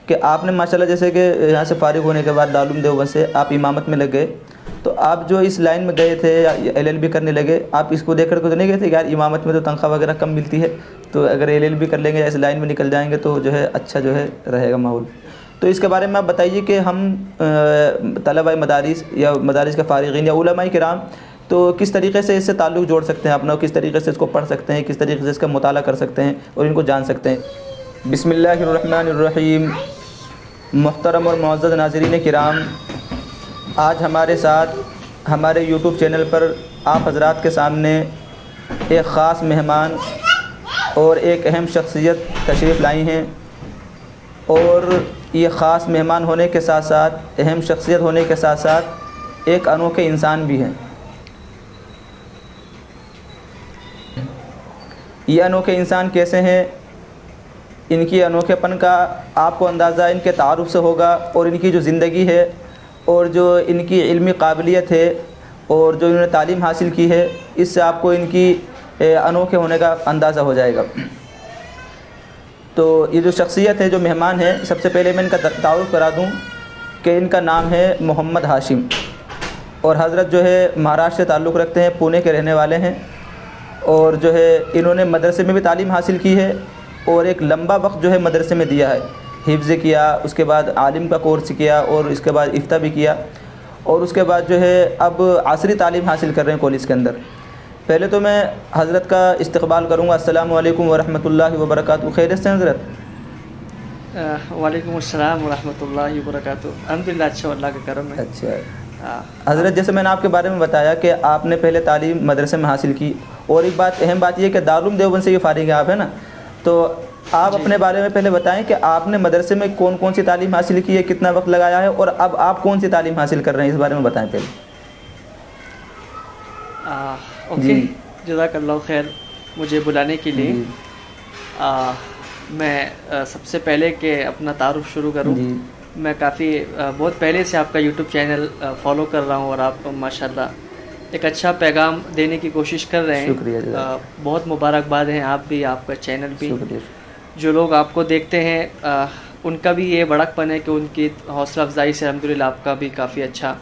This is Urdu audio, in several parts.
کہ آپ نے ماشاءاللہ جیسے کہ یہاں سے فارغ ہونے کے بعد دارالعلوم دیوبند سے آپ امامت میں لگ گئے، تو آپ جو اس لائن میں گئے تھے یا LLB کرنے لگے، آپ اس کو دیکھ کر کے تو نہیں گئے تھے کہ یار امامت میں تو تنخواہ وغیرہ کم ملتی ہے، تو اگر LLB کر لیں گے یا اس لائن میں نکل جائیں گے تو جو ہے اچھا جو ہے رہے گا ماحول؟ تو اس کے بارے میں آپ بتائیے کہ ہم طلبہ مدارس یا مدارس کے فارغین یا علماء کرام تو کس طریقے سے اس سے تعلق جوڑ سکتے ہیں اپنا، کس طریقے سے اس کو پڑھ سکتے ہیں، کس طریقے سے اس کا مطالعہ کر سکتے ہیں اور ان کو جان سکتے ہیں؟ بسم اللہ الرحمن الرحیم۔ محترم اور معزز ناظرین کرام، آج ہمارے ساتھ ہمارے YouTube چینل پر آپ حضرات کے سامنے ایک خاص مہمان اور ایک اہم شخصیت تشریف لائی ہیں، اور یہ خاص مہمان ہونے کے ساتھ ساتھ، اہم شخصیت ہونے کے ساتھ ساتھ ایک انوکھے انسان بھی ہیں۔ یہ انوکھے انسان کیسے ہیں، ان کی انوکھے پن کا آپ کو اندازہ ان کے تعارف سے ہوگا، اور ان کی جو زندگی ہے اور جو ان کی علمی قابلیت ہے اور جو انہوں نے تعلیم حاصل کی ہے، اس سے آپ کو ان کی انوکھے ہونے کا اندازہ ہو جائے گا۔ تو یہ جو شخصیت ہے، جو مہمان ہے، سب سے پہلے میں ان کا تعارف کرا دوں کہ ان کا نام ہے محمد ہاشم، اور حضرت جو ہے مہاراشٹر سے تعلق رکھتے ہیں، پونے کے رہنے والے ہیں، اور جو ہے انہوں نے مدرسے میں بھی تعلیم حاصل کی ہے اور ایک لمبا وقت جو ہے مدرسے میں دیا ہے، حفظ کیا، اس کے بعد عالم کا کورس کیا، اور اس کے بعد افتاء بھی کیا، اور اس کے بعد جو ہے اب عصری تعلیم حاصل کر رہے ہیں کالج کے اندر۔ پہلے تو میں حضرت کا استقبال کروں گا۔ السلام علیکم ورحمۃ اللہ وبرکاتہ۔ خیریت سے حضرت؟ وعلیکم السلام ورحمۃ اللہ وبرکاتہ۔ الحمدللہ، اچھا، اللہ کا کرم ہے۔ اچھا حضرت، جیسے میں نے آپ کے بارے میں بتایا کہ آپ نے پہلے تعلیم مدرسے میں حاصل کی، اور ایک بات اہم بات یہ کہ دارالعلوم دیوبند سے یہ فارغ ہیں آپ، ہے نا؟ تو آپ اپنے بارے میں پہلے بتائیں کہ آپ نے مدرسے میں کون کون سی تعلیم حاصل کی ہے، کتنا وقت لگایا ہے، اور اب آپ کون سی تعلیم حاصل کر رہے ہیں، اس بارے میں بتائیں پہلے۔ اوکے، جزاک اللہ خیر مجھے بلانے کے لیے۔ میں سب سے پہلے کہ اپنا تعارف شروع کروں، میں بہت پہلے سے آپ کا YouTube چینل فالو کر رہا ہوں، اور آپ ماشاءاللہ ایک اچھا پیغام دینے کی کوشش کر رہے ہیں۔ شکریہ، بہت مبارکباد ہیں آپ بھی، آپ کا چینل بھی۔ جو لوگ آپ کو دیکھتے ہیں ان کا بھی یہ بڑک پن ہے کہ ان کی حوصلہ افزائی سے الحمدللہ آپ کا بھی کافی اچھا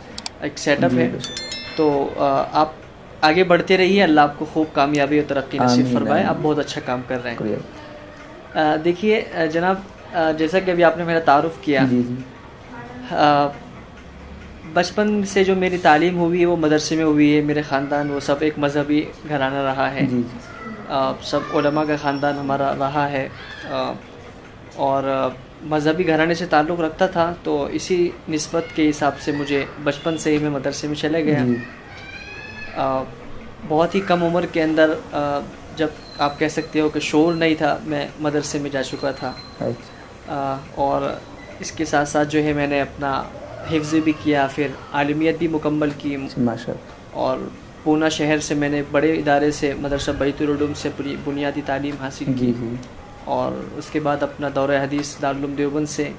ایک سیٹ اپ ہے۔ تو آپ آگے بڑھتے رہیے، اللہ آپ کو خوب کامیابی اور ترقی نصیب فرمائے، آپ بہت اچھا کام کر رہے ہیں۔ دیکھیے جناب، جیسا کہ ابھی آپ نے میرا تعارف کیا، بچپن سے جو میری تعلیم ہوئی ہے وہ مدرسے میں ہوئی ہے۔ میرے خاندان وہ سب ایک مذہبی گھرانہ رہا ہے، سب علماء کا خاندان ہمارا رہا ہے، اور مذہبی گھرانے سے تعلق رکھتا تھا، تو اسی نسبت کے حساب سے مجھے بچپن سے ہی میں مدرسے میں چلے گیا۔ بہت ہی کم عمر کے اندر، جب آپ کہہ سکتے ہو کہ شعور نہیں تھا، میں مدرسے میں جا چکا تھا، اور اس کے ساتھ ساتھ جو ہے میں نے اپنا حفظ بھی کیا، پھر عالمیت بھی مکمل کی، اور پونا شہر سے میں نے بڑے ادارے سے مدرسہ بیت العلوم سے بنیادی تعلیم حاصل کی، اور اس کے بعد اپنا دورہ حدیث دارالعلوم دیوبند سے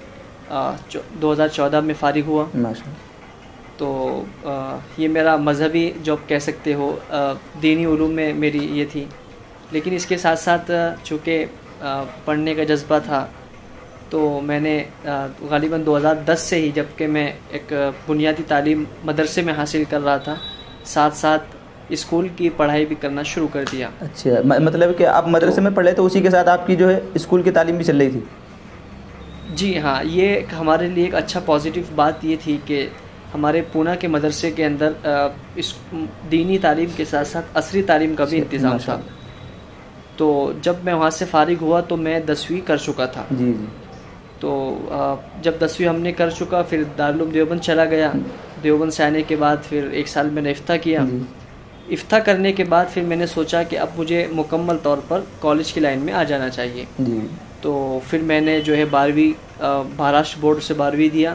2014 میں فارغ ہوا۔ تو یہ میرا مذہبی جو آپ کہہ سکتے ہو دینی علوم میں میری یہ تھی، لیکن اس کے ساتھ ساتھ چونکہ پڑھنے کا جذبہ تھا، تو میں نے غالباً 2010 سے ہی، جب کہ میں ایک بنیادی تعلیم مدرسے میں حاصل کر رہا تھا، ساتھ ساتھ اسکول کی پڑھائی بھی کرنا شروع کر دیا۔ اچھا، مطلب کہ آپ مدرسے میں پڑھے تو اسی کے ساتھ آپ کی جو ہے اسکول کی تعلیم بھی چل رہی تھی؟ جی ہاں، یہ ہمارے لیے ایک اچھا پازیٹیو بات یہ تھی کہ ہمارے پونا کے مدرسے کے اندر اس دینی تعلیم کے ساتھ ساتھ عصری تعلیم کا بھی انتظام تھا۔ تو جب میں وہاں سے فارغ ہوا تو میں 10ویں کر چکا تھا۔ تو جب 10ویں ہم نے کر چکا، پھر دارالعلوم دیوبند چلا گیا۔ دیوبند سے آنے کے بعد پھر 1 سال میں نے افتاء کیا۔ افتاء کرنے کے بعد پھر میں نے سوچا کہ اب مجھے مکمل طور پر کالج کی لائن میں آ جانا چاہیے۔ تو پھر میں نے جو ہے 12ویں مہاراشٹر بورڈ سے 12ویں دیا،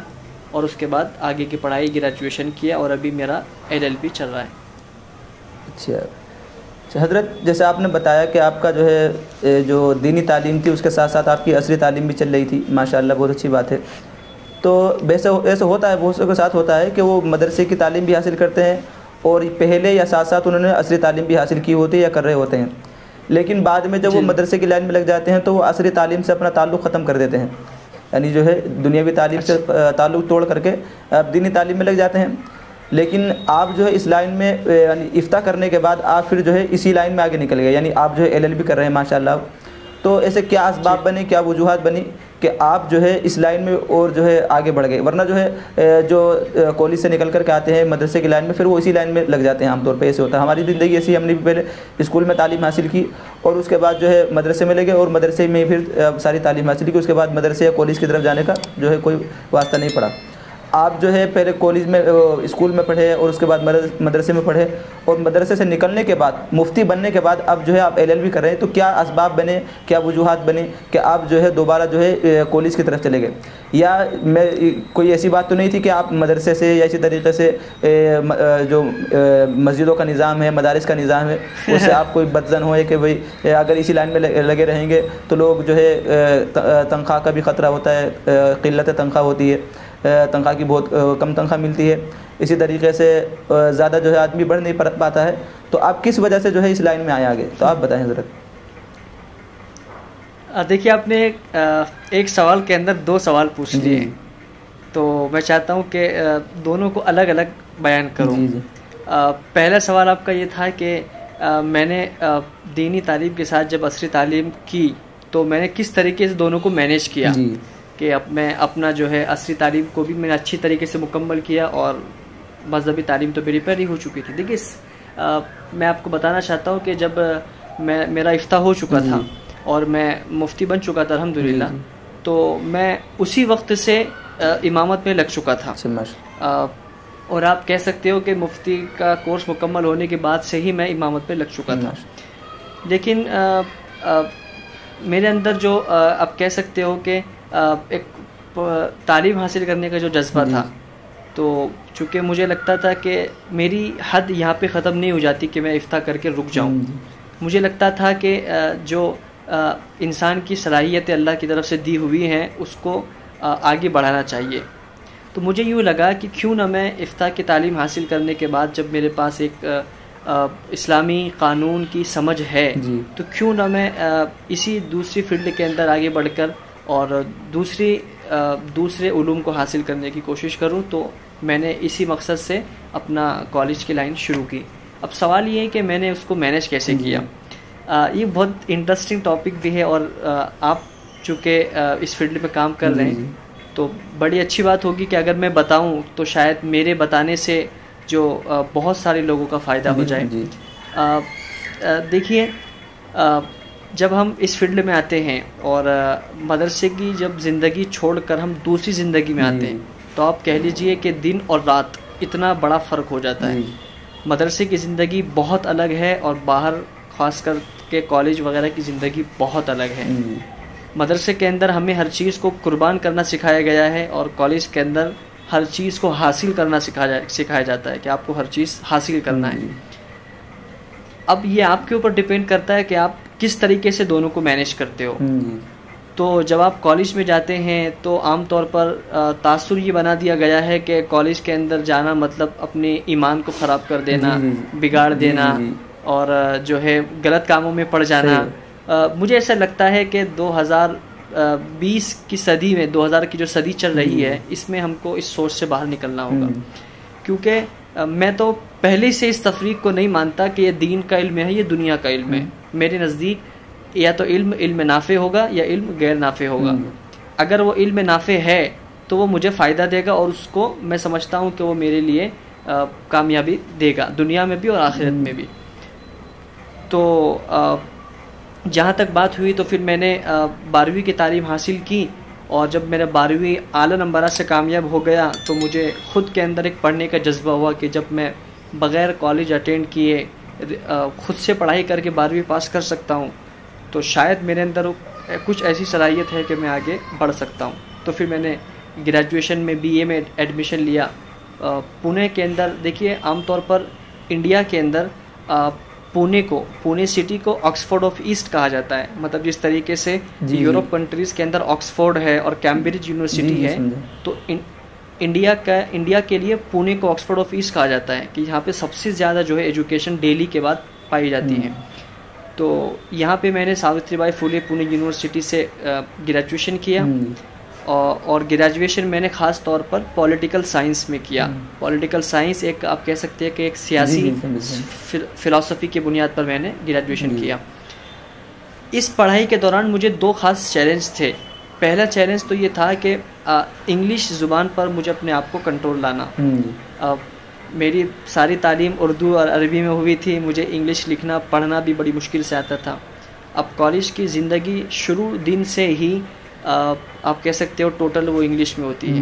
اور اس کے بعد آگے کی پڑھائی گریجویشن کیا، اور ابھی میرا LLB چل رہا ہے۔ اچھا حضرت، جیسے آپ نے بتایا کہ آپ کا جو ہے جو دینی تعلیم تھی اس کے ساتھ ساتھ آپ کی عصری تعلیم بھی چل رہی تھی، ماشاءاللہ بہت اچھی بات ہے۔ تو ایسے ہوتا ہے، بہت سے کے ساتھ ہوتا ہے کہ وہ مدرسے کی تعلیم بھی حاصل کرتے ہیں، اور پہلے یا ساتھ ساتھ انہوں نے عصری تعلیم بھی حاصل کی ہوتی ہے یا کر رہے ہوتے ہیں، لیکن بعد میں جب وہ مدرسے کی لائن میں لگ جاتے ہیں تو وہ عصری تعلیم سے اپنا تعلق ختم کر دیتے ہیں۔ یعنی جو ہے دنیاوی تعلیم سے تعلق توڑ کر کے آپ دینی تعلیم میں لگ جاتے ہیں. لیکن آپ جو ہے اس لائن میں یعنی افتاء کرنے کے بعد آپ پھر جو ہے اسی لائن میں آگے نکل گئے, یعنی آپ جو ہے LLB کر رہے ہیں ماشاء اللہ. تو ایسے کیا اسباب بنے, کیا وجوہات بنی کہ آپ جو ہے اس لائن میں اور جو ہے آگے بڑھ گئے؟ ورنہ جو ہے جو کالج سے نکل کر کے آتے ہیں مدرسے کی لائن میں, پھر وہ اسی لائن میں لگ جاتے ہیں عام طور پہ. ایسے ہوتا ہے ہماری زندگی ایسی, ہم نے بھی پہلے اسکول میں تعلیم حاصل کی اور اس کے بعد جو ہے مدرسے میں لگے اور مدرسے میں پھر ساری تعلیم حاصل کی. اس کے بعد مدرسے یا کالج کی طرف جانے کا جو ہے کوئی واسطہ نہیں پڑا. آپ جو ہے پہلے کالج میں اسکول میں پڑھے اور اس کے بعد مدرسے میں پڑھے اور مدرسے سے نکلنے کے بعد مفتی بننے کے بعد اب جو ہے آپ LLB کر رہے ہیں. تو کیا اسباب بنے, کیا وجوہات بنے کہ آپ جو ہے دوبارہ جو ہے کالج کی طرف چلے گئے؟ یا میں کوئی ایسی بات تو نہیں تھی کہ آپ مدرسے سے یا اسی طریقے سے جو مسجدوں کا نظام ہے, مدارس کا نظام ہے, اس سے آپ کوئی بدظن ہو کہ بھئی اگر اسی لائن میں لگے رہیں گے تو لوگ جو ہے تنخواہ کا بھی خطرہ ہوتا ہے, قلت تنخواہ ہوتی ہے, تنخواہ کی بہت کم تنخواہ ملتی ہے, اسی طریقے سے زیادہ جو ہے آدمی بڑھ نہیں پاتا ہے. تو آپ کس وجہ سے جو ہے اس لائن میں آئے آگے, تو آپ بتائیں ذرا. دیکھیے آپ نے ایک سوال کے اندر 2 سوال پوچھ لیے, تو میں چاہتا ہوں کہ دونوں کو الگ الگ بیان کروں. پہلا سوال آپ کا یہ تھا کہ میں نے دینی تعلیم کے ساتھ جب عصری تعلیم کی تو میں نے کس طریقے سے دونوں کو مینیج کیا, کہ اب میں اپنا جو ہے عصری تعلیم کو بھی میں نے اچھی طریقے سے مکمل کیا اور مذہبی تعلیم تو میری پہلے ہو چکی تھی. دیکھیے میں آپ کو بتانا چاہتا ہوں کہ جب میرا افتاح ہو چکا تھا اور میں مفتی بن چکا تھا الحمدللہ, تو میں اسی وقت سے امامت میں لگ چکا تھا. اور آپ کہہ سکتے ہو کہ مفتی کا کورس مکمل ہونے کے بعد سے ہی میں امامت پہ لگ چکا تھا. لیکن میرے اندر جو آپ کہہ سکتے ہو کہ ایک تعلیم حاصل کرنے کا جو جذبہ تھا, تو چونکہ مجھے لگتا تھا کہ میری حد یہاں پہ ختم نہیں ہو جاتی کہ میں افتاح کر کے رک جاؤں. مجھے لگتا تھا کہ جو انسان کی صلاحیتیں اللہ کی طرف سے دی ہوئی ہیں اس کو آگے بڑھانا چاہیے. تو مجھے یوں لگا کہ کیوں نہ میں افتاح کی تعلیم حاصل کرنے کے بعد جب میرے پاس ایک اسلامی قانون کی سمجھ ہے تو کیوں نہ میں اسی دوسری فیلڈ کے اندر آگے بڑھ کر اور دوسرے علوم کو حاصل کرنے کی کوشش کروں. تو میں نے اسی مقصد سے اپنا کالج کی لائن شروع کی. اب سوال یہ ہے کہ میں نے اس کو مینیج کیسے کیا. یہ بہت انٹرسٹنگ ٹاپک بھی ہے اور آپ چونکہ اس فیلڈ میں کام کر رہے ہیں تو بڑی اچھی بات ہوگی کہ اگر میں بتاؤں تو شاید میرے بتانے سے جو بہت سارے لوگوں کا فائدہ ہو جائے. دیکھیے جب ہم اس فیلڈ میں آتے ہیں اور مدرسے کی جب زندگی چھوڑ کر ہم دوسری زندگی میں آتے ہیں تو آپ کہہ لیجئے کہ دن اور رات اتنا بڑا فرق ہو جاتا ہے. مدرسے کی زندگی بہت الگ ہے اور باہر خاص کر کے کالج وغیرہ کی زندگی بہت الگ ہے. مدرسے کے اندر ہمیں ہر چیز کو قربان کرنا سکھایا گیا ہے اور کالج کے اندر ہر چیز کو حاصل کرنا سکھایا جاتا ہے کہ آپ کو ہر چیز حاصل کرنا ہے. اب یہ آپ کے اوپر ڈیپینڈ کرتا ہے کہ آپ کس طریقے سے دونوں کو مینیج کرتے ہو. تو جب آپ کالج میں جاتے ہیں تو عام طور پر تاثر یہ بنا دیا گیا ہے کہ کالج کے اندر جانا مطلب اپنے ایمان کو خراب کر دینا, بگاڑ دینا اور جو ہے غلط کاموں میں پڑ جانا. مجھے ایسا لگتا ہے کہ 2020 کی صدی میں 2000 کی جو صدی چل رہی ہے اس میں ہم کو اس سوچ سے باہر نکلنا ہوگا, کیونکہ میں تو پہلے سے اس تفریق کو نہیں مانتا کہ یہ دین کا علم ہے, یہ دنیا کا علم ہے. میرے نزدیک یا تو علم نافع ہوگا یا علم غیر نافع ہوگا. اگر وہ علم نافع ہے تو وہ مجھے فائدہ دے گا اور اس کو میں سمجھتا ہوں کہ وہ میرے لیے کامیابی دے گا دنیا میں بھی اور آخرت میں بھی. تو جہاں تک بات ہوئی تو پھر میں نے 12ویں کی تعلیم حاصل کی اور جب میرا 12ویں اعلیٰ نمبرات سے کامیاب ہو گیا تو مجھے خود کے اندر ایک پڑھنے کا جذبہ ہوا کہ جب میں بغیر کالج اٹینڈ کیے خود سے پڑھائی کر کے 12ویں پاس کر سکتا ہوں تو شاید میرے اندر کچھ ایسی صلاحیت ہے کہ میں آگے بڑھ سکتا ہوں. تو پھر میں نے گریجویشن میں BA میں ایڈمیشن لیا پونے کے اندر. دیکھیے عام طور پر انڈیا کے اندر پونے سٹی کو آکسفورڈ آف ایسٹ کہا جاتا ہے. مطلب جس طریقے سے یورپ کنٹریز کے اندر آکسفورڈ ہے اور کیمبرج یونیورسٹی ہے تو انڈیا کے لیے پونے کو آکسفورڈ آف ایسٹ کہا جاتا ہے کہ یہاں پہ سب سے زیادہ جو ہے ایجوکیشن دہلی کے بعد پائی جاتی ہے. تو یہاں پہ میں نے Savitri by Phule Pune university سے گریجویشن کیا اور گریجویشن میں نے خاص طور پر پولیٹیکل سائنس میں کیا. پولیٹیکل سائنس ایک آپ کہہ سکتے ہیں کہ ایک سیاسی فلسفی کی بنیاد پر میں نے گریجویشن کیا. اس پڑھائی کے دوران مجھے 2 خاص چیلنج تھے. پہلا چیلنج تو یہ تھا کہ انگلش زبان پر مجھے اپنے آپ کو کنٹرول لانا. میری ساری تعلیم اردو اور عربی میں ہوئی تھی، مجھے انگلش لکھنا پڑھنا بھی بڑی مشکل سے آتا تھا. اب کالج کی زندگی شروع دن سے ہی آپ کہہ سکتے ہو ٹوٹل وہ انگلش میں ہوتی ہے.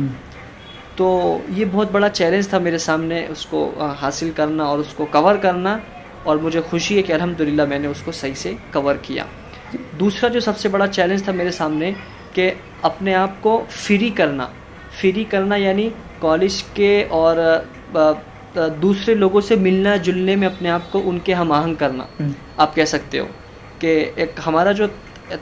تو یہ بہت بڑا چیلنج تھا میرے سامنے، اس کو حاصل کرنا اور اس کو کور کرنا، اور مجھے خوشی ہے کہ الحمدللہ میں نے اس کو صحیح سے کور کیا. دوسرا جو سب سے بڑا چیلنج تھا میرے سامنے کہ اپنے آپ کو فری کرنا یعنی کالج کے اور دوسرے لوگوں سے ملنا جلنے میں اپنے آپ کو ان کے ہم آہنگ کرنا. آپ کہہ سکتے ہو کہ ایک ہمارا جو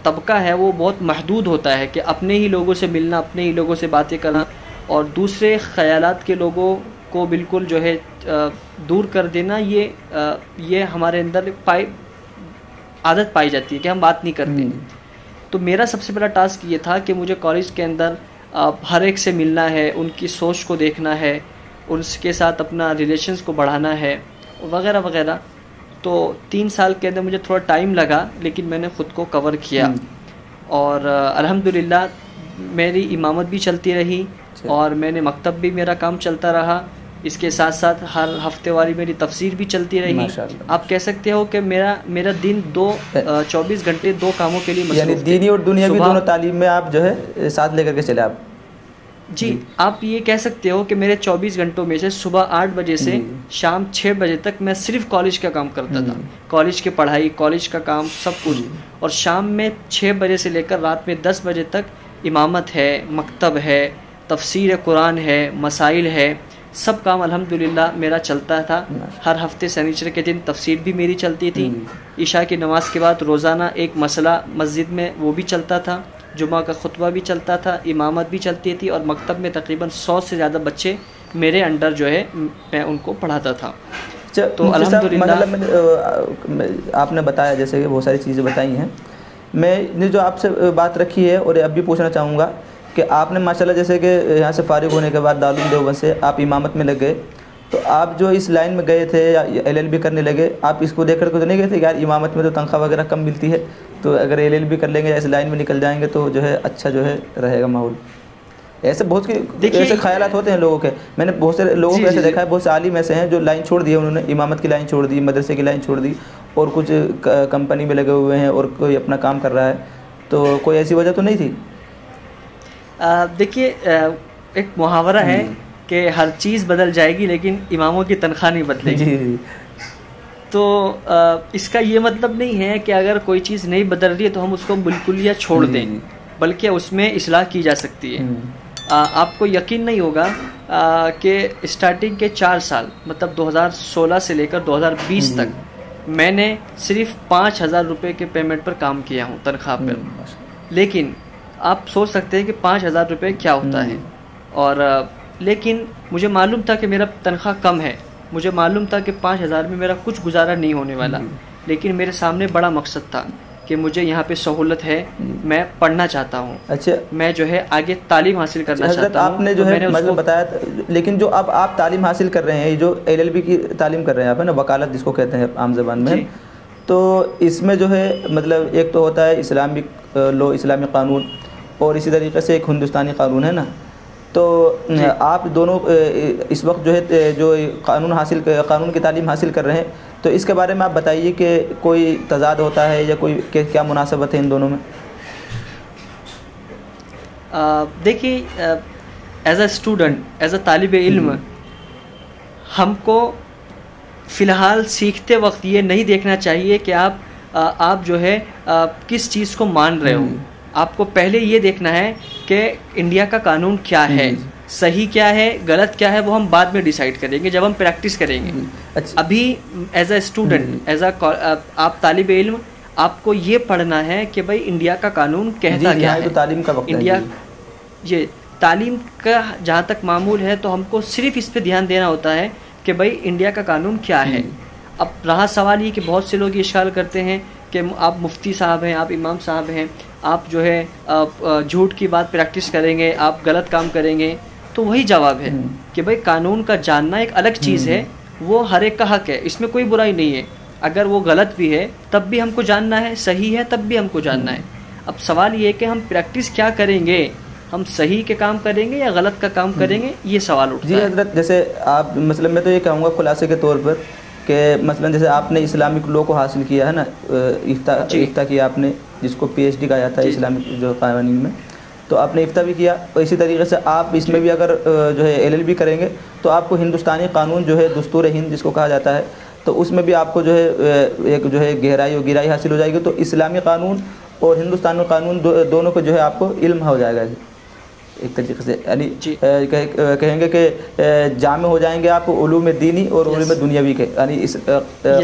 طبقہ ہے وہ بہت محدود ہوتا ہے کہ اپنے ہی لوگوں سے ملنا، اپنے ہی لوگوں سے باتیں کرنا، اور دوسرے خیالات کے لوگوں کو بالکل جو ہے دور کر دینا. یہ ہمارے اندر عادت پائی جاتی ہے کہ ہم بات نہیں کرتے. تو میرا سب سے بڑا ٹاسک یہ تھا کہ مجھے کالج کے اندر ہر ایک سے ملنا ہے، ان کی سوچ کو دیکھنا ہے، ان کے ساتھ اپنا ریلیشنز کو بڑھانا ہے وغیرہ وغیرہ. تو 3 سال کے اندر مجھے تھوڑا ٹائم لگا، لیکن میں نے خود کو کور کیا. اور الحمدللہ میری امامت بھی چلتی رہی، اور میں نے مکتب بھی میرا کام چلتا رہا. اس کے ساتھ ساتھ ہر ہفتے والی میری تفسیر بھی چلتی رہی. آپ کہہ سکتے ہو کہ میرا دن 24 گھنٹے 2 کاموں کے لیے مصروف، یعنی دینی اور دنیاوی دونوں تعلیم میں آپ جو ہے ساتھ لے کر کے چلے آپ. جی آپ یہ کہہ سکتے ہو کہ میرے 24 گھنٹوں میں سے صبح 8 بجے سے شام 6 بجے تک میں صرف کالج کا کام کرتا تھا. کالج کی پڑھائی، کالج کا کام، سب کچھ. اور شام میں 6 بجے سے لے کر رات میں 10 بجے تک امامت ہے، مکتب ہے، تفسیر قرآن ہے، مسائل ہے، سب کام الحمدللہ میرا چلتا تھا. ہر ہفتے سنیچر کے دن تفسیر بھی میری چلتی تھی. عشاء کی نماز کے بعد روزانہ ایک مسئلہ مسجد میں وہ بھی چلتا تھا. جمعہ کا خطبہ بھی چلتا تھا، امامت بھی چلتی تھی، اور مکتب میں تقریباً 100 سے زیادہ بچے میرے انڈر جو ہے میں ان کو پڑھاتا تھا. تو الحمدللہ آپ نے بتایا جیسے کہ بہت ساری چیزیں بتائی ہیں. میں نے جو آپ سے بات رکھی ہے اور اب بھی پوچھنا چاہوں گا کہ آپ نے ماشاءاللہ جیسے کہ یہاں سے فارغ ہونے کے بعد دارالعلوم دیوبند سے آپ امامت میں لگ گئے، تو آپ جو اس لائن میں گئے تھے یا LLB کرنے لگے، آپ اس کو دیکھ کر کے تو نہیں گئے تھے کہ یار امامت میں تو تنخواہ وغیرہ کم ملتی ہے، تو اگر LLB کر لیں گے یا اس لائن میں نکل جائیں گے تو جو ہے اچھا جو ہے رہے گا ماحول؟ ایسے بہت ایسے خیالات ہوتے ہیں لوگوں کے. میں نے بہت سے لوگوں کو ایسے دیکھا ہے، بہت سے عالم ایسے ہیں جو لائن چھوڑ دی ہے، انہوں نے امامت کی لائن چھوڑ دی، مدرسے کی لائن چھوڑ دی، اور کچھ کمپنی میں لگے ہوئے ہیں اور کوئی اپنا کام کر رہا ہے. تو کوئی ایسی وجہ تو نہیں تھی؟ دیکھیے ایک محاورہ ہے کہ ہر چیز بدل جائے گی لیکن اماموں کی تنخواہ نہیں بدلے گی. تو اس کا یہ مطلب نہیں ہے کہ اگر کوئی چیز نہیں بدل رہی ہے تو ہم اس کو بالکل یا چھوڑ دیں، بلکہ اس میں اصلاح کی جا سکتی ہے. آپ کو یقین نہیں ہوگا کہ اسٹارٹنگ کے 4 سال مطلب 2016 سے لے کر 2020 تک میں نے صرف 5,000 روپے کے پیمنٹ پر کام کیا ہوں، تنخواہ پر. لیکن آپ سوچ سکتے ہیں کہ 5,000 روپے کیا ہوتا ہے. اور لیکن مجھے معلوم تھا کہ میرا تنخواہ کم ہے، مجھے معلوم تھا کہ 5,000 میں میرا کچھ گزارا نہیں ہونے والا، لیکن میرے سامنے بڑا مقصد تھا کہ مجھے یہاں پہ سہولت ہے، میں پڑھنا چاہتا ہوں. اچھا میں جو ہے آگے تعلیم حاصل کرنا چاہتا ہوں. آپ نے جو ہے مطلب بتایا، لیکن جو اب آپ تعلیم حاصل کر رہے ہیں، جو LLB کی تعلیم کر رہے ہیں آپ، ہے نا، وکالت جس کو کہتے ہیں عام زبان میں، تو اس میں جو ہے مطلب ایک تو ہوتا ہے اسلامی قانون، اور اسی طریقے سے ایک ہندوستانی قانون ہے نا. تو آپ دونوں اس وقت جو ہے جو قانون کی تعلیم حاصل کر رہے ہیں، تو اس کے بارے میں آپ بتائیے کہ کوئی تضاد ہوتا ہے یا کوئی کیا مناسبت ہے ان دونوں میں؟ دیکھیے as a student, as a طالب علم، ہم کو فی الحال سیکھتے وقت یہ نہیں دیکھنا چاہیے کہ آپ جو ہے کس چیز کو مان رہے ہو. آپ کو پہلے یہ دیکھنا ہے کہ انڈیا کا قانون کیا ہے، صحیح کیا ہے، غلط کیا ہے، وہ ہم بعد میں ڈیسائیڈ کریں گے جب ہم پریکٹس کریں گے. ابھی as a student, as a آپ طالب علم، آپ کو یہ پڑھنا ہے کہ بھائی انڈیا کا قانون کہتا کیا ہے. تعلیم کا وقت انڈیا یہ تعلیم کا جہاں تک معمول ہے تو ہم کو صرف اس پہ دھیان دینا ہوتا ہے کہ بھائی انڈیا کا قانون کیا ہے. اب رہا سوال یہ کہ بہت سے لوگ یہ اشکال کرتے ہیں کہ آپ مفتی صاحب ہیں, آپ امام صاحب ہیں, آپ جو ہے جھوٹ کی بات پریکٹس کریں گے, آپ غلط کام کریں گے, تو وہی جواب ہے کہ بھائی قانون کا جاننا ایک الگ چیز ہے, وہ ہر ایک کا حق ہے, اس میں کوئی برائی نہیں ہے. اگر وہ غلط بھی ہے تب بھی ہم کو جاننا ہے, صحیح ہے تب بھی ہم کو جاننا ہے. اب سوال یہ ہے کہ ہم پریکٹس کیا کریں گے, ہم صحیح کے کام کریں گے یا غلط کا کام کریں گے, یہ سوال اٹھتا ہے. جی حضرت, جیسے آپ مثلا میں تو یہ کہوں گا خلاصے کے طور پر کہ مثلا جیسے آپ نے اسلامک لاء کو حاصل کیا ہے نا, افتاء کیا آپ نے, جس کو پی ایچ ڈی کہا جاتا ہے اسلامک جو قوانین میں, تو آپ نے افتاء بھی کیا. اسی طریقے سے آپ اس میں بھی اگر جو ہے ایل ایل بی کریں گے تو آپ کو ہندوستانی قانون جو ہے دستور ہند جس کو کہا جاتا ہے, تو اس میں بھی آپ کو جو ہے ایک جو ہے گہرائی و گہرائی حاصل ہو جائے گی. تو اسلامی قانون اور ہندوستانی قانون دونوں کو جو ہے آپ کو علم ہو جائے گا ایک طریقے سے, یعنی کہیں گے کہ جامع ہو جائیں گے آپ علوم دینی اور علوم دنیاوی کے, یعنی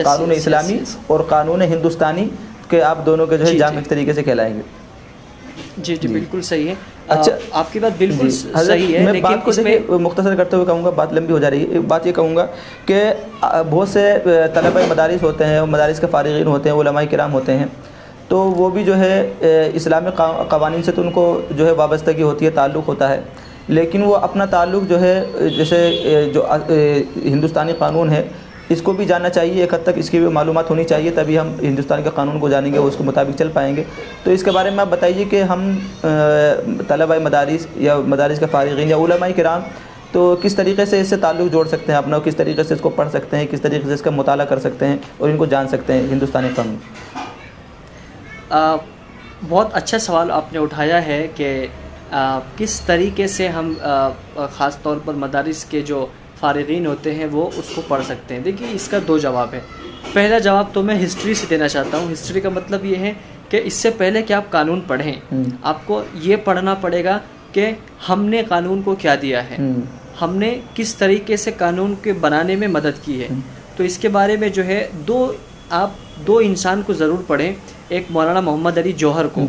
قانون اسلامی اور قانون ہندوستانی کے آپ دونوں کے جو ہے جامع طریقے سے کہلائیں گے. جی بالکل صحیح ہے. اچھا, آپ کی بات بالکل صحیح ہے, میں بات کو مختصر کرتے ہوئے کہوں گا, بات لمبی ہو جا رہی ہے. بات یہ کہوں گا کہ بہت سے طلبہ مدارس ہوتے ہیں, مدارس کے فارغین ہوتے ہیں, علماء کرام ہوتے ہیں, تو وہ بھی جو ہے اسلامی قوانین سے تو ان کو جو ہے وابستگی ہوتی ہے, تعلق ہوتا ہے, لیکن وہ اپنا تعلق جو ہے جیسے جو ہندوستانی قانون ہے اس کو بھی جاننا چاہیے ایک حد تک, اس کی بھی معلومات ہونی چاہیے, تبھی ہم ہندوستان کے قانون کو جانیں گے اور اس کے مطابق چل پائیں گے. تو اس کے بارے میں آپ بتائیے کہ ہم طلبہ مدارس یا مدارس کے فارغین یا علماء کرام تو کس طریقے سے اس سے تعلق جوڑ سکتے ہیں اپنا, کس طریقے سے اس کو پڑھ سکتے ہیں, کس طریقے سے اس کا مطالعہ کر سکتے ہیں اور ان کو جان سکتے ہیں ہندوستانی قانون. بہت اچھا سوال آپ نے اٹھایا ہے کہ کس طریقے سے ہم خاص طور پر مدارس کے جو فارغین ہوتے ہیں وہ اس کو پڑھ سکتے ہیں. دیکھیے اس کا دو جواب ہے. پہلا جواب تو میں ہسٹری سے دینا چاہتا ہوں. ہسٹری کا مطلب یہ ہے کہ اس سے پہلے کہ آپ قانون پڑھیں آپ کو یہ پڑھنا پڑے گا کہ ہم نے قانون کو کیا دیا ہے, ہم نے کس طریقے سے قانون کے بنانے میں مدد کی ہے. تو اس کے بارے میں جو ہے آپ دو انسان کو ضرور پڑھیں. ایک مولانا محمد علی جوہر کو,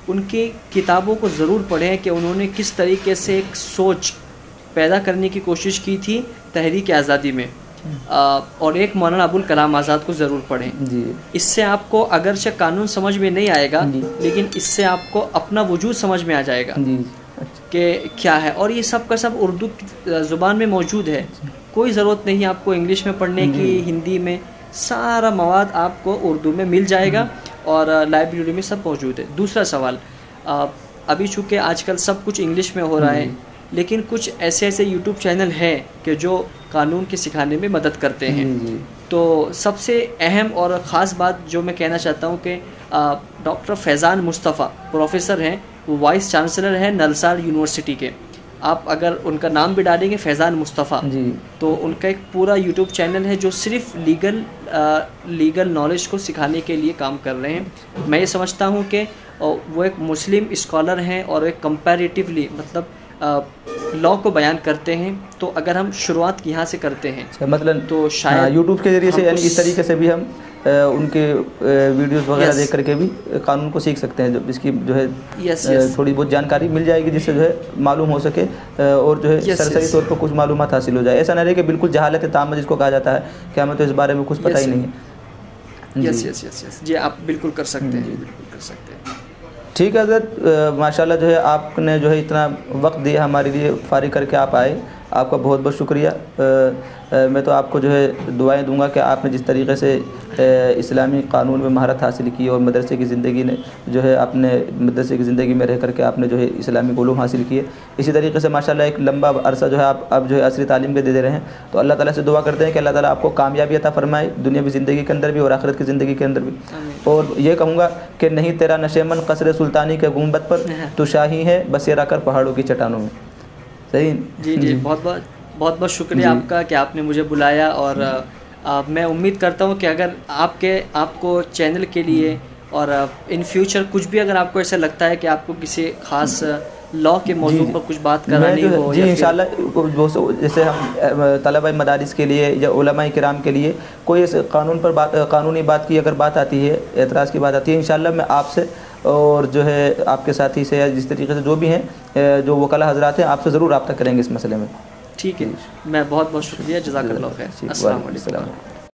ان کی کتابوں کو ضرور پڑھیں کہ انہوں نے کس طریقے سے ایک سوچ پیدا کرنے کی کوشش کی تھی تحریک آزادی میں. اور ایک مولانا ابوالکلام آزاد کو ضرور پڑھیں. اس سے آپ کو اگرچہ قانون سمجھ میں نہیں آئے گا لیکن اس سے آپ کو اپنا وجود سمجھ میں آ جائے گا کہ کیا ہے. اور یہ سب کا سب اردو زبان میں موجود ہے, کوئی ضرورت نہیں آپ کو انگلش میں پڑھنے کی, ہندی میں, سارا مواد آپ کو اردو میں مل جائے گا اور لائبریری میں سب موجود ہے. دوسرا سوال, ابھی چونکہ آج کل سب کچھ انگلش میں ہو رہا ہے لیکن کچھ ایسے یوٹیوب چینل ہیں کہ جو قانون کے سکھانے میں مدد کرتے ہیں. تو سب سے اہم اور خاص بات جو میں کہنا چاہتا ہوں کہ ڈاکٹر فیضان مصطفیٰ پروفیسر ہیں, وہ وائس چانسلر ہیں نلسار یونیورسٹی کے. آپ اگر ان کا نام بھی ڈالیں گے فیضان مصطفیٰ تو ان کا ایک پورا یوٹیوب چینل ہے جو صرف لیگل نالج کو سکھانے کے لیے کام کر رہے ہیں. میں یہ سمجھتا ہوں کہ وہ ایک مسلم اسکالر ہیں اور ایک کمپیریٹیولی مطلب لاء کو بیان کرتے ہیں. تو اگر ہم شروعات یہاں سے کرتے ہیں مثلاً تو شاید یوٹیوب کے ذریعے سے, یعنی اس طریقے سے بھی ہم ان کے ویڈیوز وغیرہ دیکھ کر کے بھی قانون کو سیکھ سکتے ہیں, جو اس کی جو ہے تھوڑی بہت جانکاری مل جائے گی جس سے جو ہے معلوم ہو سکے اور جو ہے سرسری طور پر کچھ معلومات حاصل ہو جائے. ایسا نہ رہے کہ بالکل جہالت تامہ جس کو کہا جاتا ہے کہ ہمیں تو اس بارے میں کچھ پتہ ہی نہیں ہے. جی آپ بالکل کر سکتے ہیں, بالکل کر سکتے ہیں. ٹھیک ہے حضرت, ماشاءاللہ جو ہے آپ نے جو ہے اتنا وقت دیا ہمارے لیے, فارغ کر کے آپ آئے, آپ کا بہت بہت شکریہ. میں تو آپ کو جو ہے دعائیں دوں گا کہ آپ نے جس طریقے سے اسلامی قانون میں مہارت حاصل کی اور مدرسے کی زندگی نے جو ہے اپنے مدرسے کی زندگی میں رہ کر کے آپ نے جو ہے اسلامی علوم حاصل کیے, اسی طریقے سے ماشاءاللہ ایک لمبا عرصہ جو ہے آپ جو ہے عصری تعلیم کے دے رہے ہیں. تو اللہ تعالیٰ سے دعا کرتے ہیں کہ اللہ تعالیٰ آپ کو کامیابی عطا فرمائے دنیاوی زندگی کے اندر بھی اور آخرت کی زندگی کے اندر بھی. اور یہ کہوں گا کہ نہیں تیرا نشیمن قصر سلطانی کے گنبد پر, تو شاہی ہے بسیرا کر پہاڑوں کی چٹانوں میں. صحیح. جی بہت بہت شکریہ آپ کا کہ آپ نے مجھے بلایا. اور میں امید کرتا ہوں کہ اگر آپ کو چینل کے لیے اور ان فیوچر کچھ بھی اگر آپ کو ایسا لگتا ہے کہ آپ کو کسی خاص لاء کے موضوع پر کچھ بات کرانی ہو, جی انشاءاللہ, جیسے ہم طلبہ مدارس کے لیے یا علماء کرام کے لیے کوئی ایسے قانونی بات کی اگر بات آتی ہے, اعتراض کی بات آتی ہے, انشاءاللہ میں آپ سے اور جو ہے آپ کے ساتھی سے یا جس طریقے سے جو بھی ہیں جو وکلاء حضرات ہیں آپ سے ضرور رابطہ کریں گے اس مسئلے میں. ٹھیک ہے, میں بہت شکریہ, جزاک اللہ خیر. السلام علیکم.